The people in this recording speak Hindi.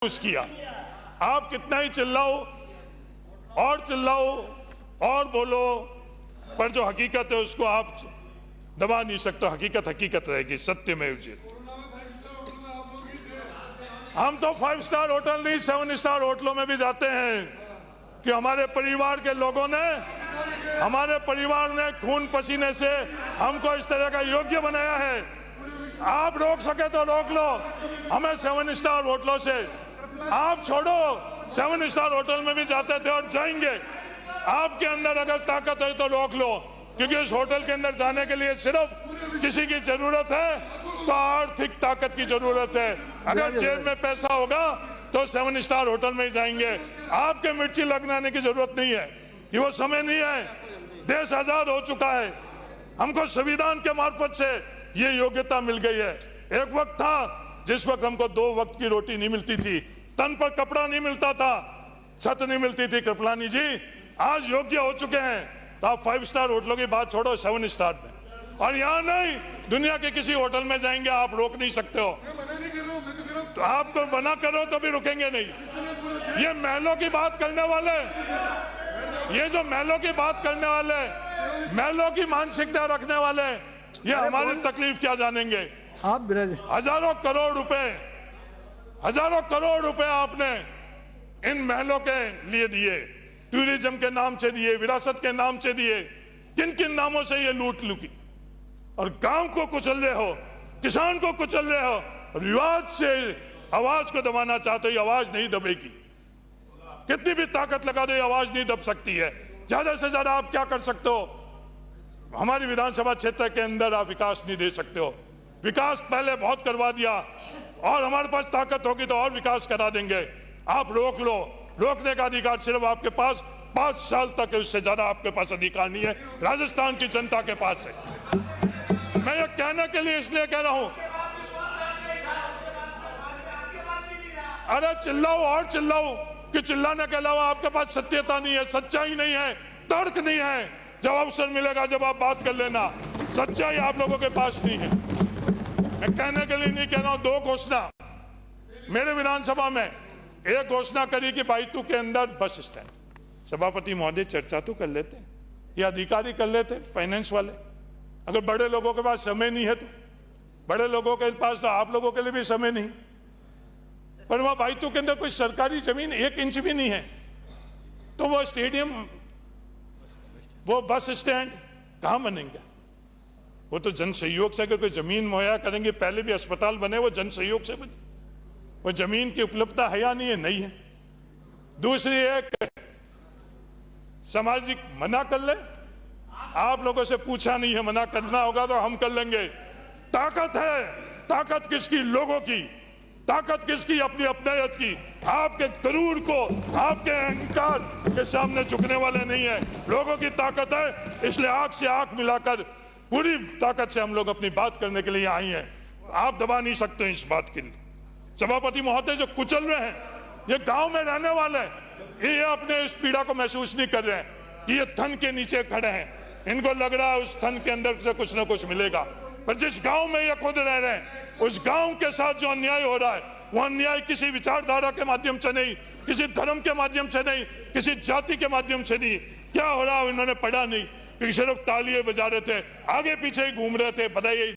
किया। आप कितना ही चिल्लाओ और बोलो, पर जो हकीकत है उसको आप दबा नहीं सकते। हकीकत हकीकत रहेगी, सत्यमेव जयते। हम तो 5 स्टार होटल नहीं 7 स्टार होटलों में भी जाते हैं कि हमारे परिवार के लोगों ने, हमारे परिवार ने खून पसीने से हमको इस तरह का योग्य बनाया है। आप रोक सके तो रोक लो हमें 7 स्टार होटलों से। आप छोड़ो, 7 स्टार होटल में भी जाते थे और जाएंगे। आपके अंदर अगर ताकत है तो रोक लो, क्योंकि इस होटल के अंदर जाने के लिए सिर्फ किसी की जरूरत है तो आर्थिक ताकत की जरूरत है। अगर जेब में पैसा होगा तो 7 स्टार होटल में ही जाएंगे। आपके मिर्ची लगने की जरूरत नहीं है, ये वो समय नहीं है। देश आजाद हो चुका है, हमको संविधान के मार्फत से ये योग्यता मिल गई है। एक वक्त था जिस वक्त हमको 2 वक्त की रोटी नहीं मिलती थी, तन पर कपड़ा नहीं मिलता था, छत नहीं मिलती थी। कृपलानी जी आज योग्य हो चुके हैं, तो आप 5 स्टार होटलों की बात छोड़ो, 7 स्टार में, और यहाँ नहीं दुनिया के किसी होटल में जाएंगे। आप रोक नहीं सकते हो, तो आपको मना करो तो भी रुकेंगे नहीं। ये महलों की बात करने वाले, ये जो महलों की बात करने वाले, महलों की मानसिकता रखने वाले, ये हमारी तकलीफ क्या जानेंगे। आप हजारों करोड़ रुपए आपने इन महलों के लिए दिए, टूरिज्म के नाम से दिए, विरासत के नाम से दिए, किन किन नामों से ये लूट लुकी। और गांव को कुचल रहे हो, किसान को कुचल रहे हो, रिवाज से आवाज को दबाना चाहते हो। आवाज नहीं दबेगी, कितनी भी ताकत लगा दो आवाज नहीं दब सकती है। ज्यादा से ज्यादा आप क्या कर सकते हो, हमारी विधानसभा क्षेत्र के अंदर आप विकास नहीं दे सकते हो। विकास पहले बहुत करवा दिया, और हमारे पास ताकत होगी तो और विकास करा देंगे। आप रोक लो, रोकने का अधिकार सिर्फ आपके पास 5 साल तक है, उससे ज्यादा आपके पास अधिकार नहीं है। राजस्थान की जनता के पास है। मैं ये कहने के लिए इसलिए कह रहा हूं, अरे चिल्लाओ और चिल्लाओ कि चिल्लाने के अलावा आपके पास सत्यता नहीं है, सच्चाई नहीं है, तर्क नहीं है। जब अवसर मिलेगा जब आप बात कर लेना, सच्चाई आप लोगों के पास नहीं है। मैं कहने के लिए नहीं कह रहा हूं। 2 घोषणा मेरे विधानसभा में, एक घोषणा करी कि बाइतू के अंदर बस स्टैंड। सभापति महोदय चर्चा तो कर लेते, ये अधिकारी कर लेते, फाइनेंस वाले। अगर बड़े लोगों के पास समय नहीं है तो बड़े लोगों के पास, तो आप लोगों के लिए भी समय नहीं। पर वहां बाइतू के अंदर कोई सरकारी जमीन 1 इंच भी नहीं है, तो वो स्टेडियम, वो बस स्टैंड कहां बनेंगे। वो तो जन सहयोग से अगर कोई जमीन मुहैया करेंगे, पहले भी अस्पताल बने वो जन सहयोग से बने। वो जमीन की उपलब्धता है या नहीं है, नहीं है। दूसरी एक सामाजिक मना कर ले, आप लोगों से पूछा नहीं है, मना करना होगा तो हम कर लेंगे। ताकत है, ताकत किसकी, लोगों की। ताकत किसकी, अपनी अपनायत की। आपके गरूर को, आपके अहंकार के सामने झुकने वाले नहीं है, लोगों की ताकत है। इसलिए आंख से आंख मिलाकर पूरी ताकत से हम लोग अपनी बात करने के लिए आई हैं। आप दबा नहीं सकते इस बात के लिए। सभापति महोदय जो कुचल रहे हैं, ये गांव में रहने वाले, ये अपने इस पीड़ा को महसूस नहीं कर रहे हैं कि ये थन के नीचे खड़े हैं। इनको लग रहा है उस थन के अंदर से कुछ ना कुछ मिलेगा, पर जिस गांव में ये खुद रह रहे हैं, उस गांव के साथ जो अन्याय हो रहा है, वो अन्याय किसी विचारधारा के माध्यम से नहीं, किसी धर्म के माध्यम से नहीं, किसी जाति के माध्यम से नहीं। क्या हो रहा है इन्होंने पढ़ा नहीं, क्योंकि सिर्फ तालियां बजा रहे थे, आगे पीछे ही घूम रहे थे। बताइए